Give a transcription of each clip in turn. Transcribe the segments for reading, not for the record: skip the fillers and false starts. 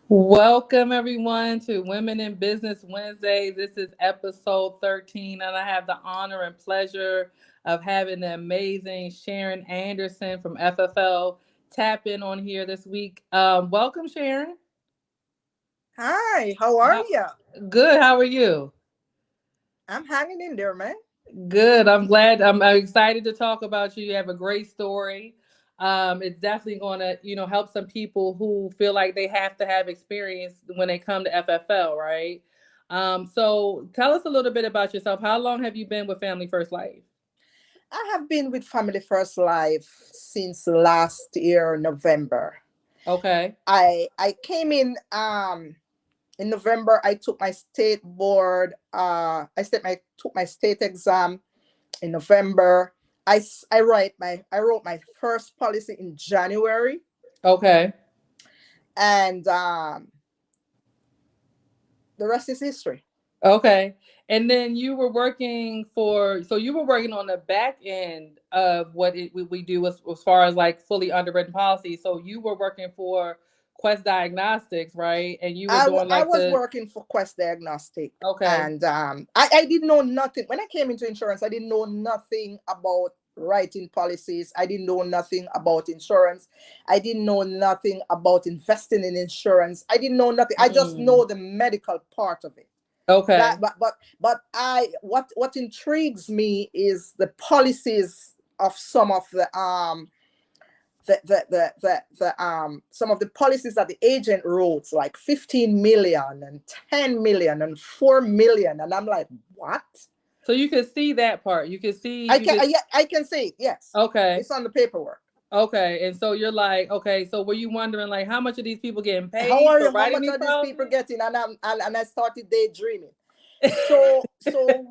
Welcome everyone to Women in Business Wednesdays. This is episode 13, and I have the honor and pleasure of having the amazing Sharon Anderson from FFL tap in on here this week. Welcome, Sharon. Hi, how are How, you? good. How are you? I'm hanging in there, man. Good. I'm glad. I'm excited to talk about you. You have a great story. It's definitely going to, help some people who feel like they have to have experience when they come to FFL, right? So tell us a little bit about yourself. How long have you been with Family First Life? I have been with Family First Life since last year, November. Okay. I came in November. I took my state board. I took my state exam in November. I wrote my first policy in January, Okay. and the rest is history. Okay. And then you were working so you were working on the back end of what we do as far as like fully underwritten policy. So you were working for Quest Diagnostics, right? And you were doing I like was the, working for Quest Diagnostic, okay. and I didn't know nothing when I came into insurance. I didn't know nothing about writing policies. I didn't know nothing about insurance. I didn't know nothing about investing in insurance. I didn't know nothing. I just Mm, know the medical part of it. That okay. but I what intrigues me is the policies of some of the some of the policies that the agent wrote, like 15 million and 10 million and 4 million, and I'm like, what? So you could see that part. You could, Yeah, I can say it, yes, okay. it's on the paperwork. Okay. And so you're like, okay, so were you wondering like how much are these people getting How paid are for you? How writing much these are these people policies? getting? And I started daydreaming. So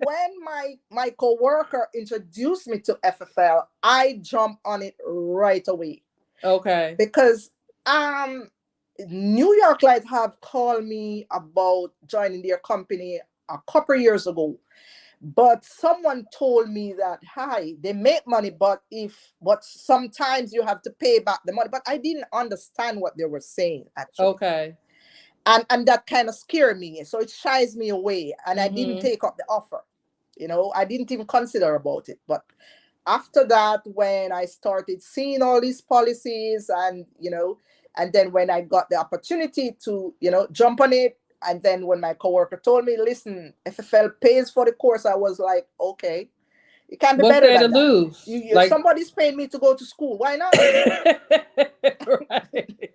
when my coworker introduced me to FFL, I jumped on it right away Okay. because um New York Light have called me about joining their company a couple years ago. But someone told me that, hi, they make money, but sometimes you have to pay back the money. But I didn't understand what they were saying actually. Okay. And that kind of scared me. So it shies me away. And I didn't Mm-hmm. take up the offer. I didn't even consider about it. But after that, when I started seeing all these policies, and then when I got the opportunity to, jump on it, and then when my coworker told me, listen, FFL pays for the course, I was like, okay, it can be What's better there to than that. lose? If Like somebody's paying me to go to school, why not? right.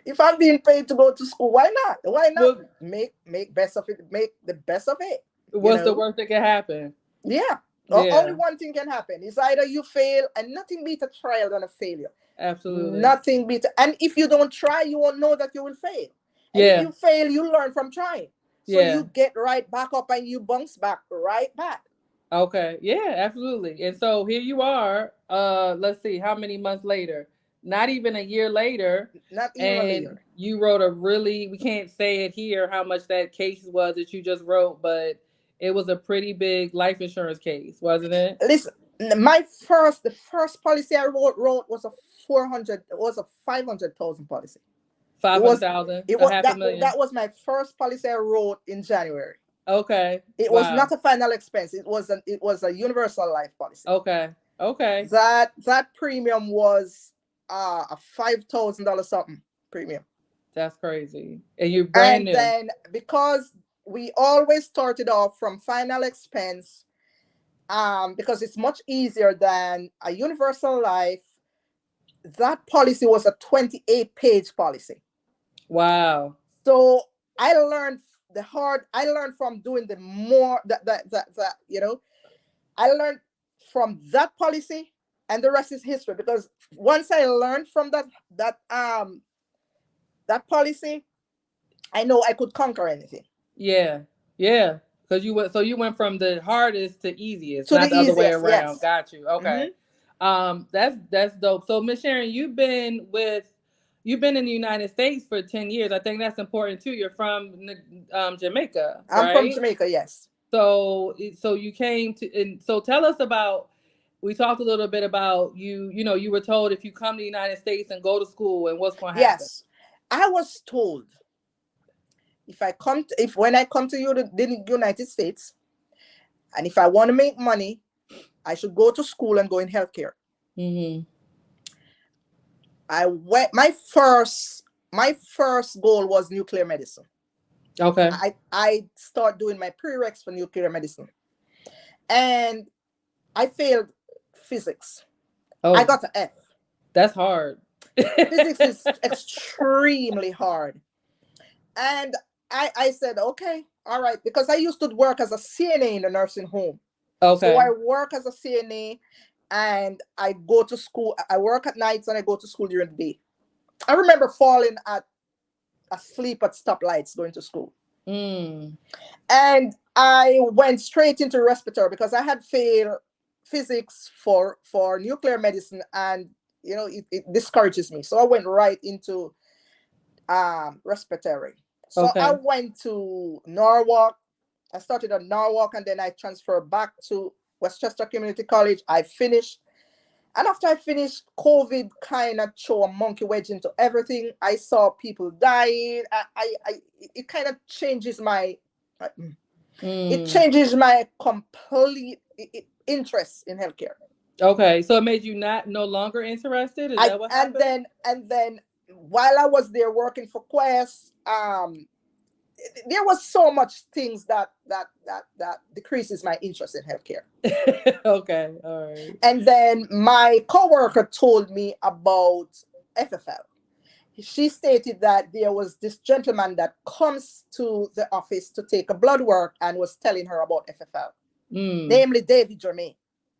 If I'm being paid to go to school, why not? Why not Well, make best of it? Make the best of it. You what's the know? worst that can happen? Yeah. Only Yeah, one thing can happen. It's either you fail, and nothing beat a trial than a failure. absolutely. Nothing beat. And if you don't try, you won't know that you will fail. And if Yeah, you fail, you learn from trying. So yeah. you get right back up and you bounce back right back. Okay, yeah, absolutely. And so here you are, let's see, how many months later? Not even a year later, Not even a and later. you wrote a really, we can't say it here how much that case was that you just wrote, but it was a pretty big life insurance case, wasn't it? Listen, the first policy I wrote was a 400. It was a 500,000 policy. It was 500,000, it a was half a million. that was my first policy I wrote in January. Okay, It was wow. not a final expense. It was a universal life policy. Okay, okay. That premium was a $5,000 something premium. That's crazy. And you're brand And new. then because we always started off from final expense, because it's much easier than a universal life. That policy was a 28-page policy. Wow. So I learned from doing the more that I learned from that policy, and the rest is history. Because once I learned from that um that policy, I know I could conquer anything. Yeah. Yeah. Because you went from the hardest to easiest, To the not the other way easiest, around. yes. Got you. Hmm. Okay. That's dope. So Miss Sharon, you've been in the United States for 10 years. I think that's important too. You're from Jamaica, I'm from right? Jamaica, yes. So you came to, and so tell us about, we talked a little bit about you were told if you come to the United States and go to school and what's going to happen. Yes. I was told if when I come to the United States, and if I want to make money, I should go to school and go in healthcare. Mm-hmm. I went. My first goal was nuclear medicine. Okay. I start doing my prereqs for nuclear medicine, and I failed physics. I Oh, got an F. that's hard. Physics is extremely hard, and I said, okay, all right, because I used to work as a CNA in a nursing home. So Okay. I work as a CNA, and I go to school. I work at nights and I go to school during the day. I remember falling asleep at stoplights going to school. Mm. And I went straight into respiratory because I had failed physics for nuclear medicine, and it discourages me. So I went right into respiratory. So I Okay. went to Norwalk. I started at Norwalk, and then I transferred back to Westchester Community College. I finished. And after I finished, COVID kind of threw a monkey wedge into everything. I saw people dying. It kind of changes my, it Mm. changes my complete interest in healthcare. Okay. So it made you not no longer interested? Is I that what and happened? then while I was there working for Quest, there was so much things that decreases my interest in healthcare. Okay. All right. And then my coworker told me about FFL. She stated that there was this gentleman that comes to the office to take a blood work and was telling her about FFL, Mm. namely David Germain.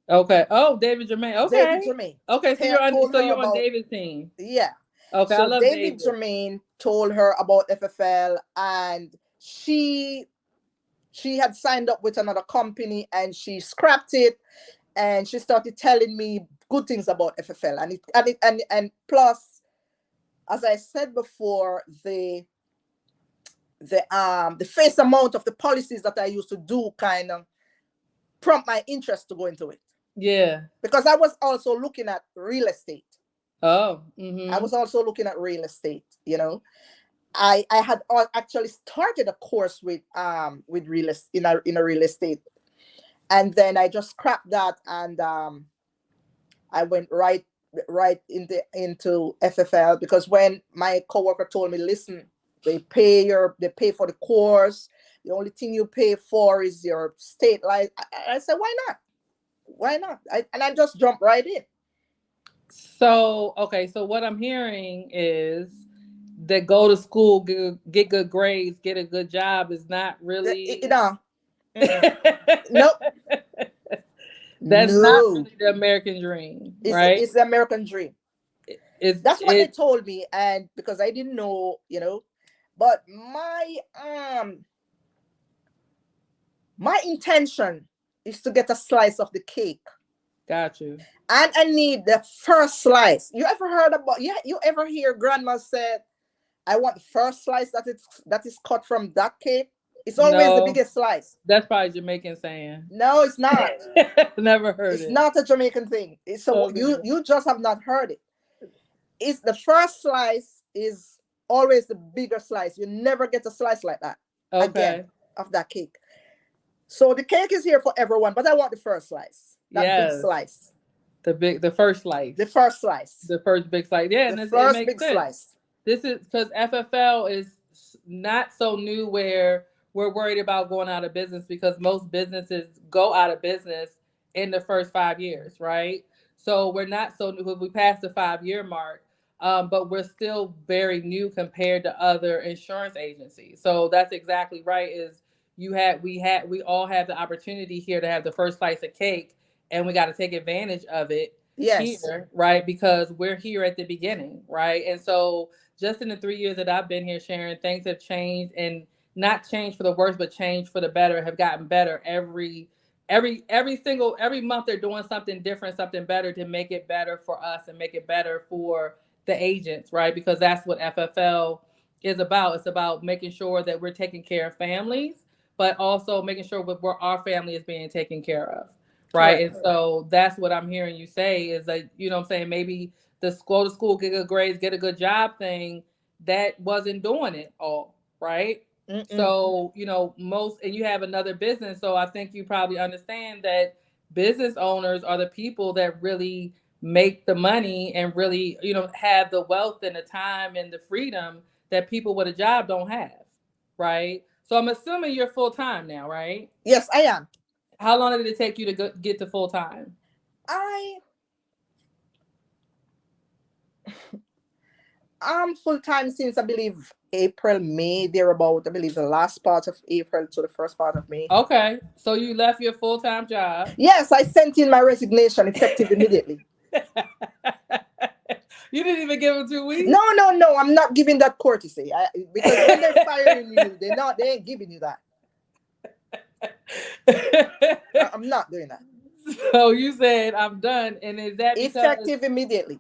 Okay. Oh, David Jermaine. David Okay. Germain Okay. So you're on. told So her you're on about, David's team. yeah. Okay. I So love David David. Germain told her about FFL, and she had signed up with another company and she scrapped it, and she started telling me good things about FFL, and plus, as I said before, the face amount of the policies that I used to do kind of prompt my interest to go into it, Yeah. because I was also looking at real estate. Oh. I Mm-hmm. was also looking at real estate. I had actually started a course with real estate in a real estate, and then I just scrapped that, and I went right into FFL, because when my coworker told me, listen, they pay for the course. The only thing you pay for is your state life. I said, why not? Why not? And I just jumped right in. So okay. So what I'm hearing is that go to school, get good grades, get a good job is not really. No, nope, That's not no. really the American dream, It's right? it's the American dream. It's That's what they it. told me, and because I didn't know, but my intention is to get a slice of the cake, Got you. and I need the first slice. You ever heard about? Yeah, you ever hear grandma said, "I want the first slice that is cut from that cake." It's always the No, biggest slice. that's probably Jamaican saying. No, it's not. Never heard It's it. not a Jamaican thing. You Okay. you just have not heard it. It's the first slice is always the bigger slice. You never get a slice like that again Okay. of that cake. So the cake is here for everyone, but I want the first slice, that big Yes. slice, The first slice. the first slice, The first big slice. Yeah, the and it first makes big sense. slice. This is because FFL is not so new where we're worried about going out of business because most businesses go out of business in the first 5 years, right? So we're not so new. We passed the 5 year mark, but we're still very new compared to other insurance agencies. So that's exactly right. Is we all have the opportunity here to have the first slice of cake, and we got to take advantage of it Yes, here, right? Because we're here at the beginning, right? And so just in the 3 years that I've been here, Sharon, things have changed and not changed for the worse, but changed for the better, have gotten better every month they're doing something different, something better to make it better for us and make it better for the agents, right? Because that's what FFL is about. It's about making sure that we're taking care of families, but also making sure where our family is being taken care of. Right. correct. And so that's what I'm hearing you say is that, you know what I'm saying, maybe the go to school, get good grades, get a good job thing that wasn't doing it all, right? Mm-mm. So, most, and you have another business. So I think you probably understand that business owners are the people that really make the money and really, have the wealth and the time and the freedom that people with a job don't have, right? So I'm assuming you're full time now, right? Yes, I am. How long did it take you to get to full time? I am full time since I believe April, May, thereabout. I believe the last part of April to the first part of May. Okay, so you left your full time job. Yes, I sent in my resignation effective immediately. You didn't even give them 2 weeks. No, no, no. I'm not giving that courtesy. Because when they're firing you, they ain't giving you that. I'm not doing that. So you said I'm done, and Effective immediately.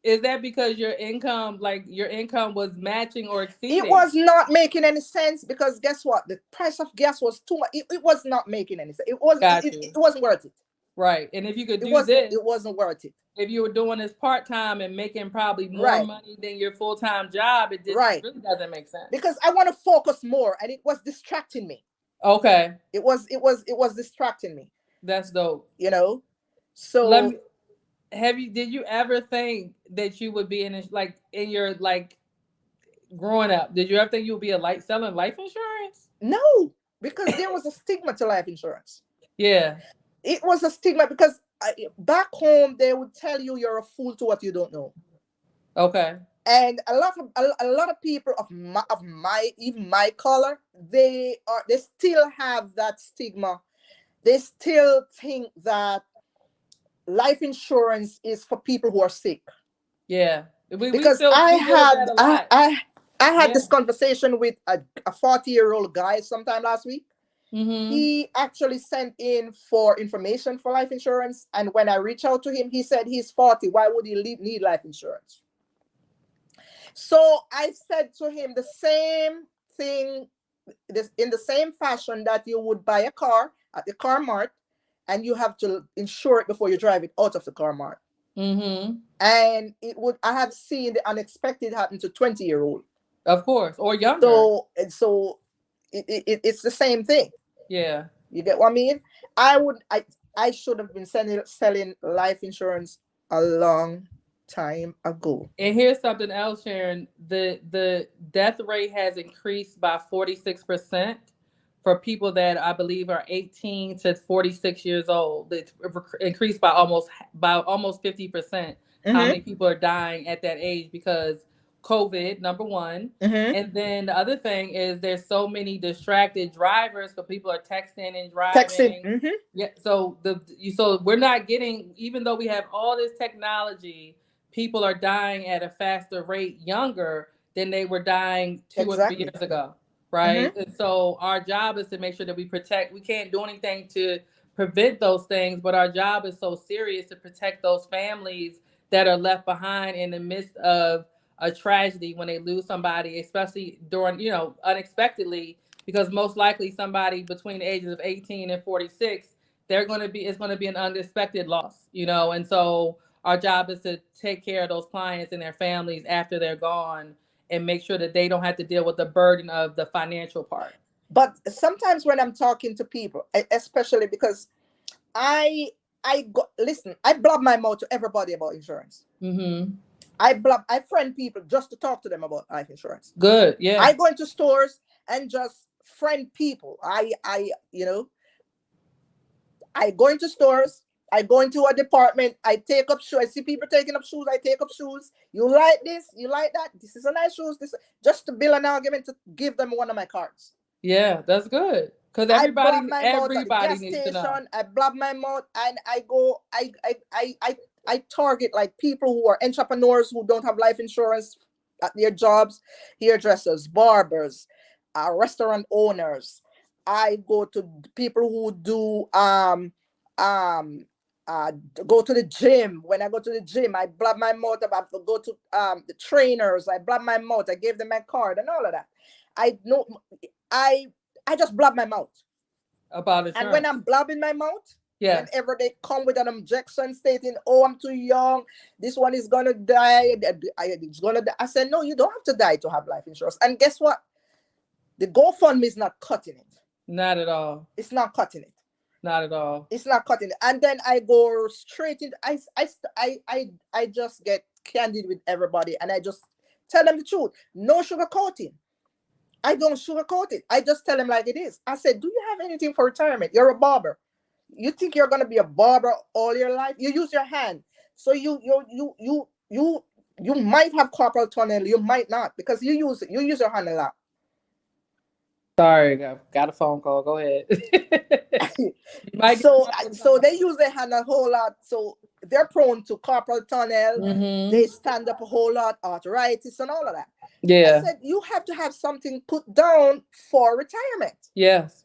is that because your income, like your income, was matching or It exceeding? was not making any sense because guess what? The price of gas was too much. It was not making any sense. Got you. It wasn't worth it. Right, and if you could It do wasn't this, it wasn't worth it. if you were doing this part time and making probably more Right. money than your full time job, it just Right. really doesn't make sense. Because I want to focus more and it was distracting me. Okay, It was distracting me, that's dope. you know. Let So me Did you ever think that you would be in your growing up? Did you ever think you would be selling life insurance? no, because there was a stigma to life insurance. Yeah. It was a stigma because back home they would tell you you're a fool to what you don't know. Okay. And a lot of people of my even my color, they still have that stigma. They still think that life insurance is for people who are sick. Yeah. We Because still I we deal with had that a I lot. I, I had Yeah. this conversation with a 40-year-old guy sometime last week. Mm-hmm. He actually sent in for information for life insurance, and when I reached out to him, he said he's 40. Why would he need life insurance? So I said to him the same thing, this in the same fashion that you would buy a car at the car mart and you have to insure it before you drive it out of the car mart. Mm-hmm. And I have seen the unexpected happen to 20-year-old. Of course. Or younger. So it's the same thing. Yeah. You get what I mean? I should have been selling life insurance a long time ago. And here's something else, Sharon. The death rate has increased by 46% for people that I believe are 18 to 46 years old. It's increased by almost 50%. How Mm-hmm. many people are dying at that age because COVID, number one. Mm-hmm. And then the other thing is there's so many distracted drivers because people are texting and Texting. driving. Mm-hmm. Yeah, so we're not getting, even though we have all this technology, people are dying at a faster rate younger than they were dying 2 or 3 Exactly. years ago, Mm-hmm. right? And so our job is to make sure that we can't do anything to prevent those things, but our job is so serious to protect those families that are left behind in the midst of a tragedy when they lose somebody, especially during, unexpectedly, because most likely somebody between the ages of 18 and 46, it's going to be an unexpected loss, and so our job is to take care of those clients and their families after they're gone and make sure that they don't have to deal with the burden of the financial part. But sometimes when I'm talking to people, especially because I listen, I blab my mouth to everybody about insurance. Mm-hmm. I friend people just to talk to them about life insurance. Good. Yeah. I go into stores and just friend people. I go into stores. I go into a department. I take up shoes. I see people taking up shoes. I take up shoes. You like this? You like that? This is a nice shoes. This just to build an argument to give them one of my cards. Yeah, that's good. Because I blab my mouth at the everybody gas needs to know. station. I blab my mouth and I go. I target like people who are entrepreneurs who don't have life insurance at their jobs, hairdressers, barbers, restaurant owners. I go to people who do um go to the gym. When I go to the gym, I blab my mouth about to go to the trainers. I blab my mouth. I gave them my card and all of that. I know I I just blab my mouth. About And when insurance. I'm blabbing my mouth, Yes. Whenever they come with an objection stating, "Oh, I'm too young. This one is gonna die. It's gonna die." I said, "No, you don't have to die to have life insurance." And guess what? The GoFundMe is not cutting it. Not at all. It's not cutting it. Not at all. It's not cutting it. And then I go straight into I just get candid with everybody, and I just tell them the truth. No sugarcoating. I don't sugarcoat it. I just tell them like it is. I said, "Do you have anything for retirement? You're a barber. You think you're gonna be a barber all your life? You use your hand. So you might have carpal tunnel. You might not, because you use your hand a lot." Sorry, got a phone call. Go ahead. You might get So they use their hand a whole lot. So they're prone to carpal tunnel. They stand up a whole lot, arthritis, and all of that. I Yeah. said, you have to have something put down for retirement. Yes.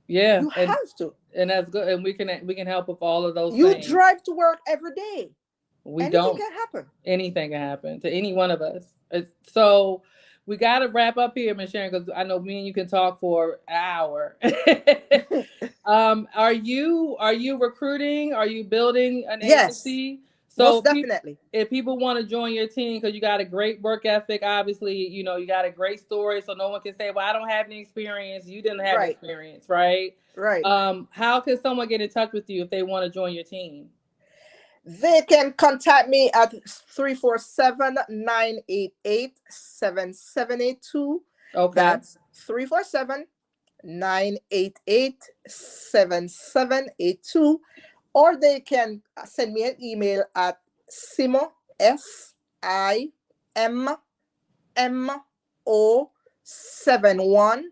Yeah. You have to. And that's good. And we can help with all of those You things. drive to work every day. Anything don't. Can happen. Anything can happen to any one of us. So we got to wrap up here, Ms. Sharon, because I know me and you can talk for an hour. Are you recruiting? Are you building an agency? So most definitely. If people want to join your team, because you got a great work ethic, obviously, you got a great story, so no one can say, "Well, I don't have any experience." You didn't have experience, right? Right. How can someone get in touch with you if they want to join your team? They can contact me at 347-988-7782. Okay. That's 347-988-7782. Or they can send me an email at SIMO, SIMMO71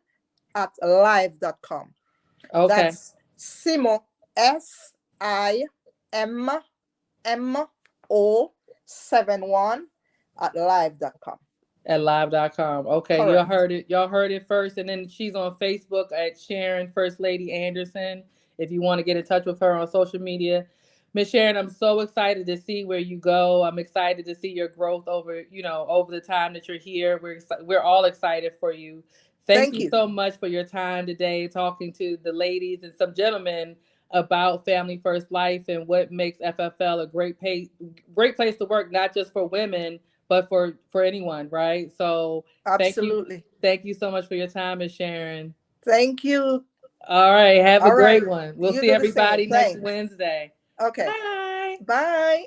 at live.com. Okay. That's SIMO, SIMMO71 at live.com. At live.com. Okay. Correct. Y'all heard it first. And then she's on Facebook at Sharon First Lady Anderson, if you want to get in touch with her on social media. Miss Sharon, I'm so excited to see where you go. I'm excited to see your growth over the time that you're here. We're all excited for you. Thank you so much for your time today, talking to the ladies and some gentlemen about Family First Life and what makes FFL a great place to work, not just for women, but for anyone, right? So absolutely. Thank you so much for your time, Ms. Sharon. Thank you. All right. Have a great one. We'll see everybody next Thanks. Wednesday. Okay. Bye. Bye.